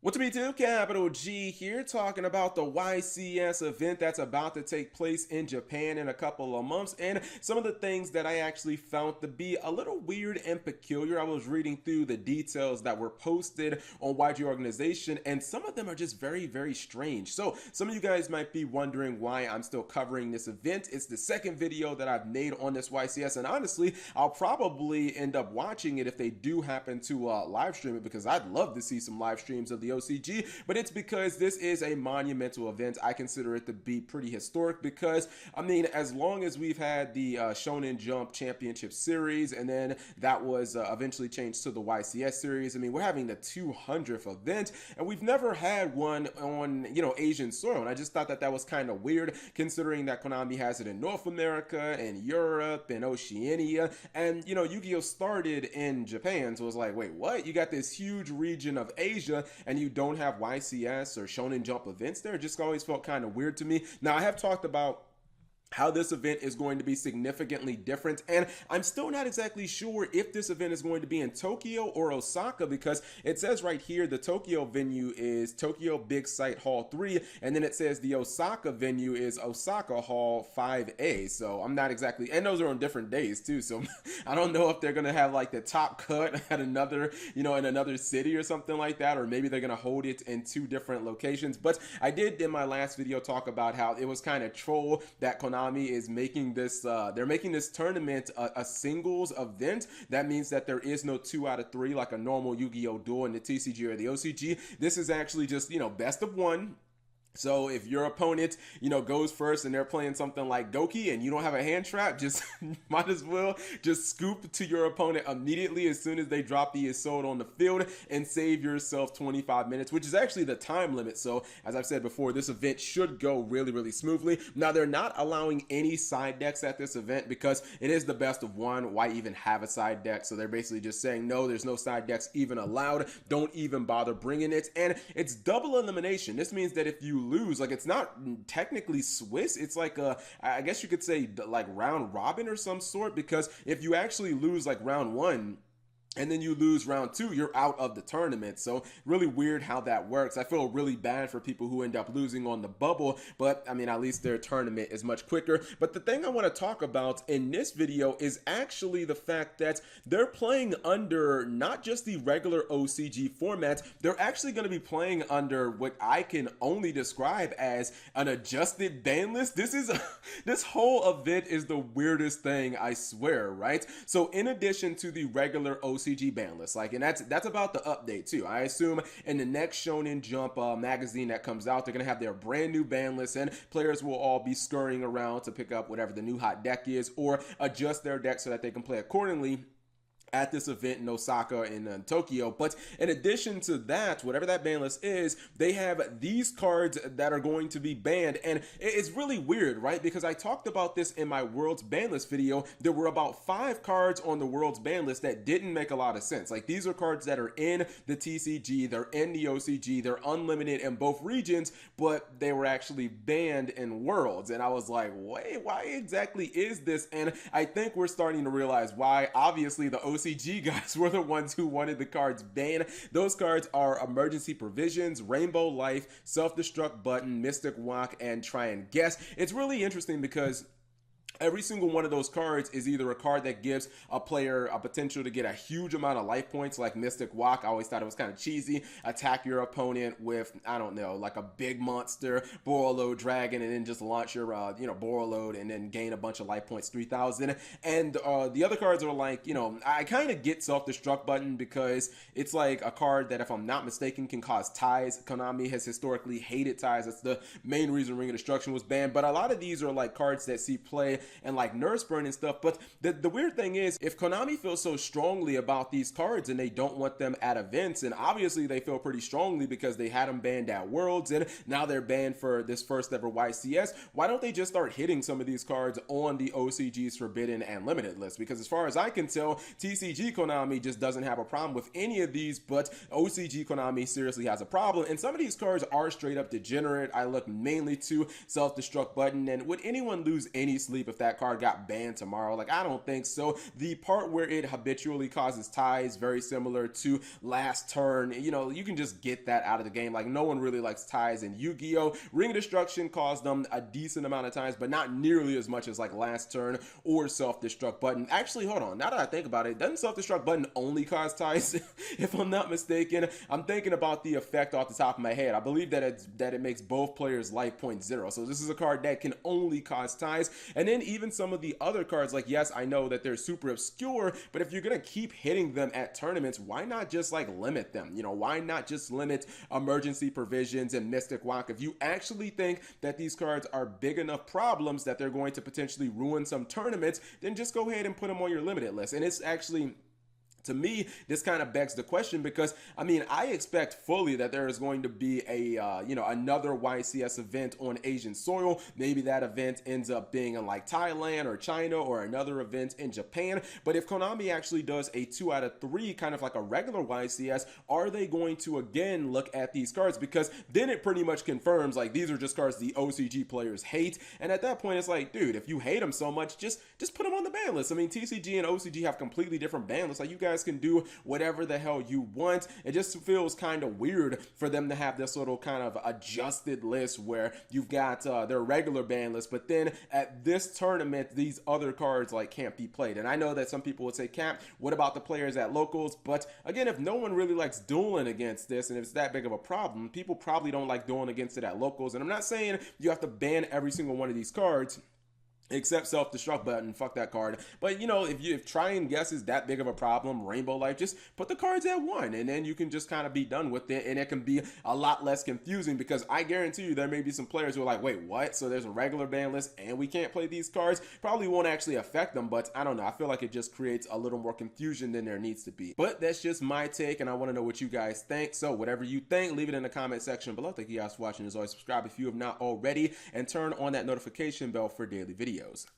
What's up, YouTube? Capital G here, talking about the YCS event that's about to take place in Japan in a couple of months, and some of the things that I actually found to be a little weird and peculiar. I was reading through the details that were posted on YG Organization, and some of them are just very strange. So some of you guys might be wondering why I'm still covering this event. It's the second video that I've made on this YCS, and honestly, I'll probably end up watching it if they do happen to live stream it, because I'd love to see some live streams of the OCG, but it's because this is a monumental event. I consider it to be pretty historic because, I mean, as long as we've had the Shonen Jump Championship Series, and then that was eventually changed to the YCS Series, I mean, we're having the 200th event, and we've never had one on, Asian soil, and I just thought that that was kind of weird, considering that Konami has it in North America, and Europe, and Oceania, and, Yu-Gi-Oh! Started in Japan, so it was like, wait, what? You got this huge region of Asia, and you don't have YCS or Shonen Jump events there? It just always felt kind of weird to me. Now, I have talked about how this event is going to be significantly different, and I'm still not exactly sure if this event is going to be in Tokyo or Osaka, because it says right here the Tokyo venue is Tokyo Big Sight Hall 3, and then it says the Osaka venue is Osaka Hall 5A. So I'm not exactly, and those are on different days too, so I don't know if they're gonna have like the top cut at another, in another city or something like that, or maybe they're gonna hold it in two different locations. But I did in my last video talk about how it was kind of troll that Konami is making this they're making this tournament a singles event. That means that there is no 2 out of 3 like a normal Yu-Gi-Oh! Duel in the TCG or the OCG. This is actually just, best of one. So if your opponent, goes first and they're playing something like Goki and you don't have a hand trap, just might as well just scoop to your opponent immediately as soon as they drop the Isolde on the field and save yourself 25 minutes, which is actually the time limit. So as I've said before, this event should go really smoothly. Now, they're not allowing any side decks at this event because it is the best of one. Why even have a side deck? So they're basically just saying, no, there's no side decks even allowed. Don't even bother bringing it. And it's double elimination. This means that if you lose, like, it's not technically Swiss, it's like I guess you could say like round robin or some sort, because if you actually lose like round 1 and then you lose round 2, you're out of the tournament. So really weird how that works. I feel really bad for people who end up losing on the bubble, but I mean, at least their tournament is much quicker. But the thing I want to talk about in this video is actually the fact that they're playing under not just the regular OCG format, they're actually going to be playing under what I can only describe as an adjusted ban list. This whole event is the weirdest thing, I swear, right? So in addition to the regular OCG ban list, and that's about the update too. I assume in the next Shonen Jump magazine that comes out, they're gonna have their brand new ban list, and players will all be scurrying around to pick up whatever the new hot deck is or adjust their deck so that they can play accordingly at this event in Osaka and Tokyo. But in addition to that, whatever that ban list is, they have these cards that are going to be banned, and it's really weird, right? Because I talked about this in my World's Ban List video. There were about 5 cards on the World's Ban List that didn't make a lot of sense. Like, these are cards that are in the TCG, they're in the OCG, they're unlimited in both regions, but they were actually banned in Worlds. And I was like, wait, why exactly is this? And I think we're starting to realize why. Obviously, the OCG guys were the ones who wanted the cards banned. Those cards are Emergency Provisions, Rainbow Life, Self-Destruct Button, Mystic Walk, and Try and Guess. It's really interesting because every single one of those cards is either a card that gives a player a potential to get a huge amount of life points, like Mystic Walk. I always thought it was kind of cheesy. Attack your opponent with, I don't know, like a big monster, Borreload Dragon, and then just launch your, Borreload and then gain a bunch of life points, 3,000. And the other cards are like, I kind of get Self-Destruct Button because it's like a card that, if I'm not mistaken, can cause ties. Konami has historically hated ties. That's the main reason Ring of Destruction was banned. But a lot of these are like cards that see play and like Nurse Burn and stuff. But the weird thing is, if Konami feels so strongly about these cards and they don't want them at events, and obviously they feel pretty strongly because they had them banned at Worlds and now they're banned for this first ever YCS, why don't they just start hitting some of these cards on the OCG's Forbidden and Limited list? Because as far as I can tell, TCG Konami just doesn't have a problem with any of these, but OCG Konami seriously has a problem. And some of these cards are straight up degenerate. I look mainly to Self-Destruct Button, and would anyone lose any sleep if that card got banned tomorrow. Like, I don't think so. The part where it habitually causes ties, very similar to last turn, you know, you can just get that out of the game. Like, no one really likes ties in Yu-Gi-Oh! Ring of Destruction caused them a decent amount of times, but not nearly as much as like last turn or self-destruct button. Actually, hold on, now that I think about it, doesn't self-destruct button only cause ties? If I'm not mistaken, I'm thinking about the effect off the top of my head. I believe that it makes both players life point 0. So this is a card that can only cause ties. And then even some of the other cards, like, yes, I know that they're super obscure, but if you're gonna keep hitting them at tournaments, why not just like limit them? You know, why not just limit emergency provisions and Mystic Walk? If you actually think that these cards are big enough problems that they're going to potentially ruin some tournaments, then just go ahead and put them on your limited list. And it's actually, to me, this kind of begs the question, because I mean, I expect fully that there is going to be a you know, another YCS event on Asian soil. Maybe that event ends up being in like Thailand or China, or another event in Japan. But if Konami actually does a 2 out of 3 kind of like a regular YCS, are they going to again look at these cards? Because then it pretty much confirms like these are just cards the OCG players hate, and at that point it's like, dude, if you hate them so much, just put them on the ban list. I mean, TCG and OCG have completely different ban lists. Like, you guys can do whatever the hell you want. It just feels kind of weird for them to have this little kind of adjusted list where you've got their regular ban list, but then at this tournament these other cards like can't be played. And I know that some people would say, Cap, what about the players at locals? But again, if no one really likes dueling against this, and if it's that big of a problem, people probably don't like dueling against it at locals. And I'm not saying you have to ban every single one of these cards except self-destruct button, fuck that card. But you know, if try and guess is that big of a problem, Rainbow Life, just put the cards at 1, and then you can just kind of be done with it, and it can be a lot less confusing, because I guarantee you there may be some players who are like, wait, what? So there's a regular ban list and we can't play these cards? Probably won't actually affect them, but I don't know, I feel like it just creates a little more confusion than there needs to be. But that's just my take, and I want to know what you guys think. So whatever you think, leave it in the comment section below. Thank you guys for watching. As always, subscribe if you have not already, and turn on that notification bell for daily videos.